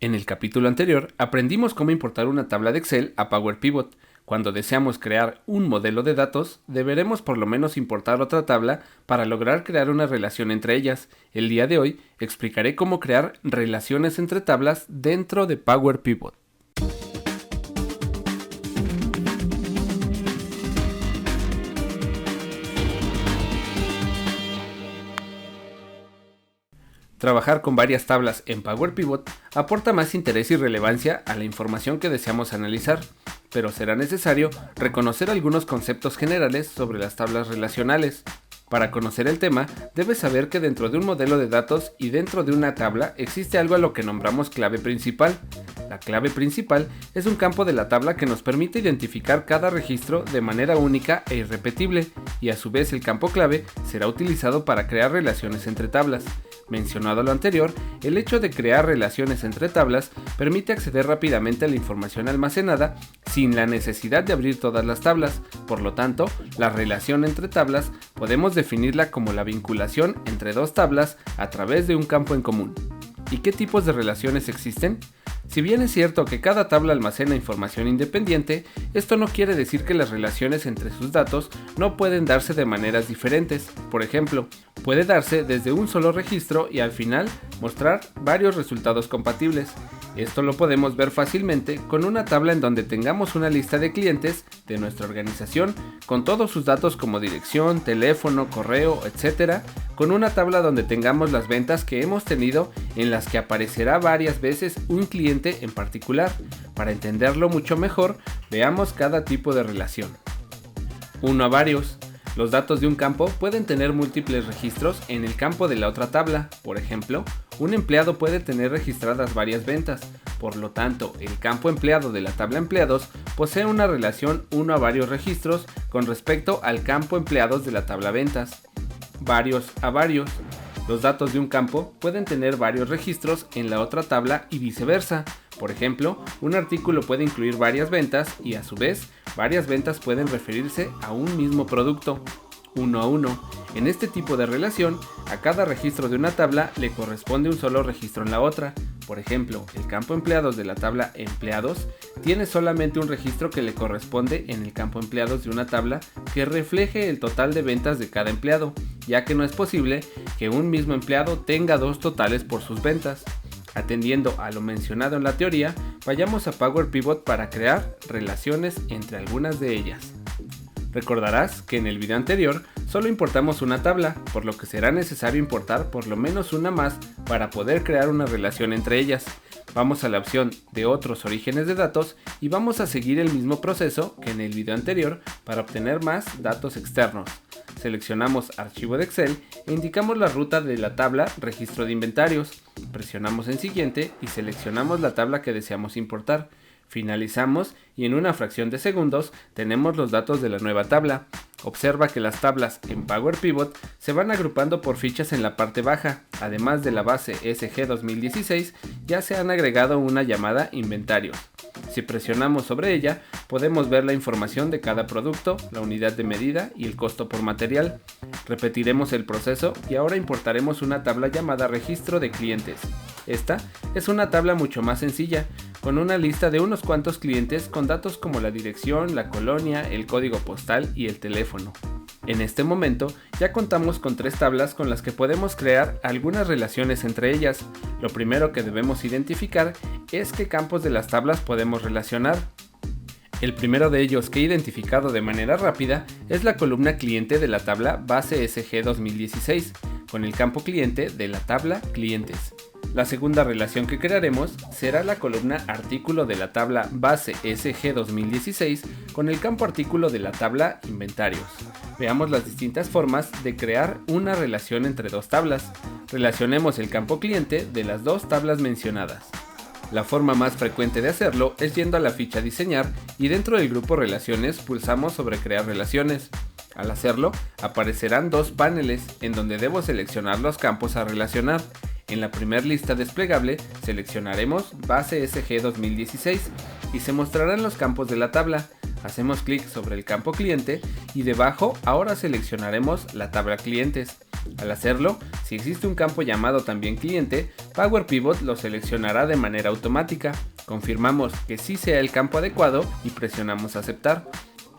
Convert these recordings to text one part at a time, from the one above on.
En el capítulo anterior aprendimos cómo importar una tabla de Excel a Power Pivot. Cuando deseamos crear un modelo de datos, deberemos por lo menos importar otra tabla para lograr crear una relación entre ellas. El día de hoy explicaré cómo crear relaciones entre tablas dentro de Power Pivot. Trabajar con varias tablas en Power Pivot aporta más interés y relevancia a la información que deseamos analizar, pero será necesario reconocer algunos conceptos generales sobre las tablas relacionales. Para conocer el tema, debes saber que dentro de un modelo de datos y dentro de una tabla existe algo a lo que nombramos clave principal. La clave principal es un campo de la tabla que nos permite identificar cada registro de manera única e irrepetible, y a su vez el campo clave será utilizado para crear relaciones entre tablas. Mencionado lo anterior, el hecho de crear relaciones entre tablas permite acceder rápidamente a la información almacenada sin la necesidad de abrir todas las tablas. Por lo tanto, la relación entre tablas podemos definirla como la vinculación entre dos tablas a través de un campo en común. ¿Y qué tipos de relaciones existen? Si bien es cierto que cada tabla almacena información independiente, esto no quiere decir que las relaciones entre sus datos no pueden darse de maneras diferentes. Por ejemplo, puede darse desde un solo registro y al final mostrar varios resultados compatibles. Esto lo podemos ver fácilmente con una tabla en donde tengamos una lista de clientes de nuestra organización con todos sus datos como dirección, teléfono, correo, etc., con una tabla donde tengamos las ventas que hemos tenido en las que aparecerá varias veces un cliente en particular. Para entenderlo mucho mejor, veamos cada tipo de relación. 1 a varios. Los datos de un campo pueden tener múltiples registros en el campo de la otra tabla. Por ejemplo, un empleado puede tener registradas varias ventas. Por lo tanto, el campo empleado de la tabla empleados posee una relación 1 a varios registros con respecto al campo empleados de la tabla ventas. Varios a varios. Los datos de un campo pueden tener varios registros en la otra tabla y viceversa. Por ejemplo, un artículo puede incluir varias ventas y a su vez, varias ventas pueden referirse a un mismo producto. 1 a 1. En este tipo de relación, a cada registro de una tabla le corresponde un solo registro en la otra. Por ejemplo, el campo empleados de la tabla empleados tiene solamente un registro que le corresponde en el campo empleados de una tabla que refleje el total de ventas de cada empleado, ya que no es posible que un mismo empleado tenga dos totales por sus ventas. Atendiendo a lo mencionado en la teoría, vayamos a Power Pivot para crear relaciones entre algunas de ellas. Recordarás que en el video anterior solo importamos una tabla, por lo que será necesario importar por lo menos una más para poder crear una relación entre ellas. Vamos a la opción de otros orígenes de datos y vamos a seguir el mismo proceso que en el video anterior para obtener más datos externos. Seleccionamos Archivo de Excel e indicamos la ruta de la tabla Registro de Inventarios. Presionamos en Siguiente y seleccionamos la tabla que deseamos importar. Finalizamos y en una fracción de segundos tenemos los datos de la nueva tabla. Observa que las tablas en Power Pivot se van agrupando por fichas en la parte baja. Además de la base SG 2016, ya se han agregado una llamada Inventarios. Si presionamos sobre ella, podemos ver la información de cada producto, la unidad de medida y el costo por material. Repetiremos el proceso y ahora importaremos una tabla llamada Registro de Clientes. Esta es una tabla mucho más sencilla, con una lista de unos cuantos clientes con datos como la dirección, la colonia, el código postal y el teléfono. En este momento ya contamos con 3 tablas con las que podemos crear algunas relaciones entre ellas. Lo primero que debemos identificar es qué campos de las tablas podemos relacionar. El primero de ellos que he identificado de manera rápida es la columna cliente de la tabla base SG 2016, con el campo cliente de la tabla clientes. La segunda relación que crearemos será la columna artículo de la tabla base SG 2016 con el campo artículo de la tabla inventarios. Veamos las distintas formas de crear una relación entre dos tablas. Relacionemos el campo cliente de las dos tablas mencionadas. La forma más frecuente de hacerlo es yendo a la ficha Diseñar y dentro del grupo Relaciones pulsamos sobre Crear relaciones. Al hacerlo, aparecerán dos paneles en donde debo seleccionar los campos a relacionar. En la primera lista desplegable seleccionaremos Base SG 2016 y se mostrarán los campos de la tabla. Hacemos clic sobre el campo cliente y debajo ahora seleccionaremos la tabla clientes. Al hacerlo, si existe un campo llamado también cliente, Power Pivot lo seleccionará de manera automática. Confirmamos que sí sea el campo adecuado y presionamos aceptar.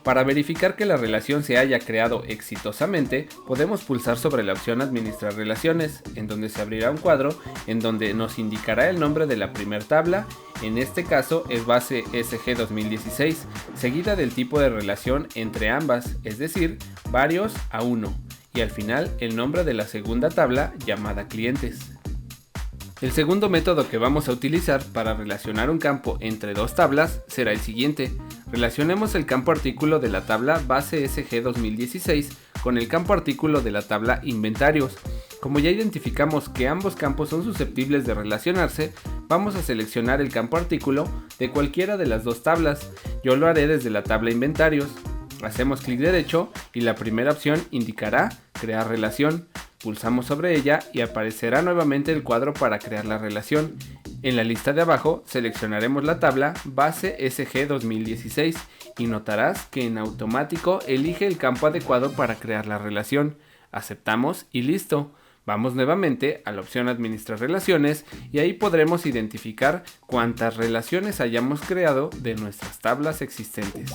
Para verificar que la relación se haya creado exitosamente, podemos pulsar sobre la opción Administrar relaciones, en donde se abrirá un cuadro en donde nos indicará el nombre de la primera tabla, en este caso es base SG 2016, seguida del tipo de relación entre ambas, es decir, varios a 1, y al final el nombre de la segunda tabla llamada clientes. El segundo método que vamos a utilizar para relacionar un campo entre dos tablas será el siguiente. Relacionemos el campo artículo de la tabla base SG 2016 con el campo artículo de la tabla inventarios. Como ya identificamos que ambos campos son susceptibles de relacionarse, vamos a seleccionar el campo artículo de cualquiera de las dos tablas. Yo lo haré desde la tabla inventarios. Hacemos clic derecho y la primera opción indicará crear relación. Pulsamos sobre ella y aparecerá nuevamente el cuadro para crear la relación. En la lista de abajo seleccionaremos la tabla base SG 2016 y notarás que en automático elige el campo adecuado para crear la relación. Aceptamos y listo. Vamos nuevamente a la opción Administrar relaciones y ahí podremos identificar cuántas relaciones hayamos creado de nuestras tablas existentes.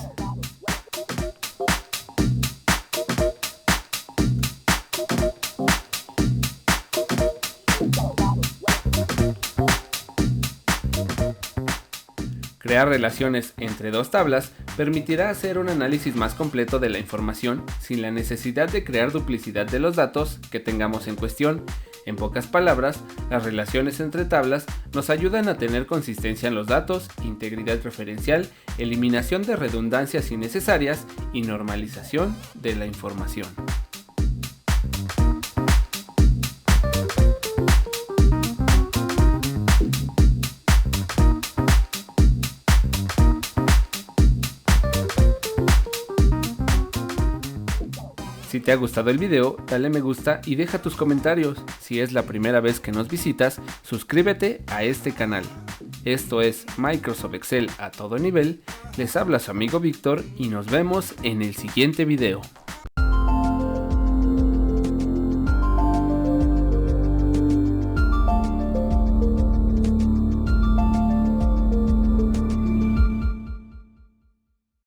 Crear relaciones entre dos tablas permitirá hacer un análisis más completo de la información sin la necesidad de crear duplicidad de los datos que tengamos en cuestión. En pocas palabras, las relaciones entre tablas nos ayudan a tener consistencia en los datos, integridad referencial, eliminación de redundancias innecesarias y normalización de la información. Si te ha gustado el video, dale me gusta y deja tus comentarios. Si es la primera vez que nos visitas, suscríbete a este canal. Esto es Microsoft Excel a todo nivel. Les habla su amigo Víctor y nos vemos en el siguiente video.